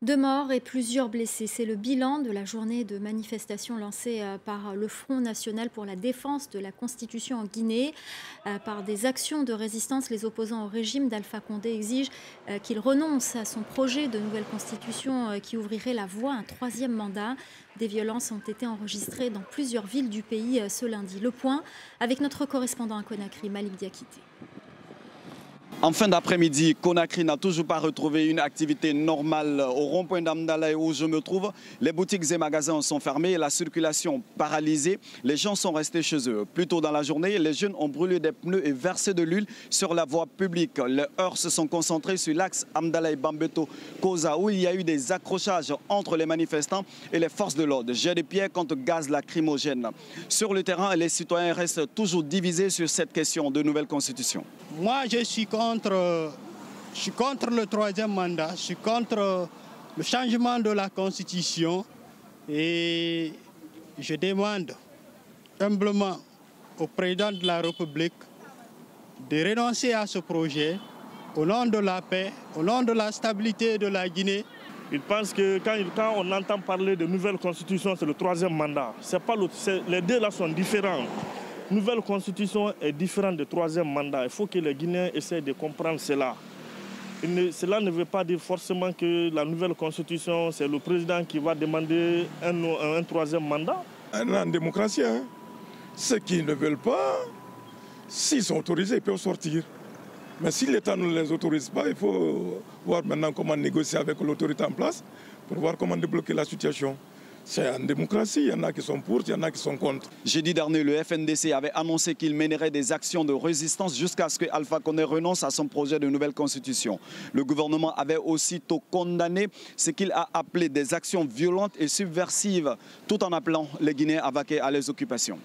2 morts et plusieurs blessés. C'est le bilan de la journée de manifestation lancée par le Front national pour la défense de la Constitution en Guinée. Par des actions de résistance, les opposants au régime d'Alpha Condé exigent qu'il renonce à son projet de nouvelle Constitution qui ouvrirait la voie à un troisième mandat. Des violences ont été enregistrées dans plusieurs villes du pays ce lundi. Le point avec notre correspondant à Conakry, Malik Diakité. En fin d'après-midi, Conakry n'a toujours pas retrouvé une activité normale au rond-point d'Amdalaï où je me trouve. Les boutiques et magasins sont fermés, la circulation paralysée. Les gens sont restés chez eux. Plus tôt dans la journée, les jeunes ont brûlé des pneus et versé de l'huile sur la voie publique. Les heurts se sont concentrés sur l'axe Amdalaï-Bambeto-Koza où il y a eu des accrochages entre les manifestants et les forces de l'ordre. Jet de pierre contre gaz lacrymogène. Sur le terrain, les citoyens restent toujours divisés sur cette question de nouvelle constitution. Moi, je suis contre le troisième mandat, je suis contre le changement de la Constitution et je demande humblement au président de la République de renoncer à ce projet au nom de la paix, au nom de la stabilité de la Guinée. Il pense que quand on entend parler de nouvelle constitution, c'est le troisième mandat. Les deux là sont différents. Nouvelle constitution est différente du troisième mandat. Il faut que les Guinéens essaient de comprendre cela. Cela ne veut pas dire forcément que la nouvelle constitution, c'est le président qui va demander un troisième mandat. En démocratie, ceux qui ne veulent pas, s'ils sont autorisés, ils peuvent sortir. Mais si l'État ne les autorise pas, il faut voir maintenant comment négocier avec l'autorité en place pour voir comment débloquer la situation. C'est en démocratie, il y en a qui sont pour, il y en a qui sont contre. Jeudi dernier, le FNDC avait annoncé qu'il mènerait des actions de résistance jusqu'à ce que Alpha Condé renonce à son projet de nouvelle constitution. Le gouvernement avait aussitôt condamné ce qu'il a appelé des actions violentes et subversives, tout en appelant les Guinéens à vaquer à leurs occupations.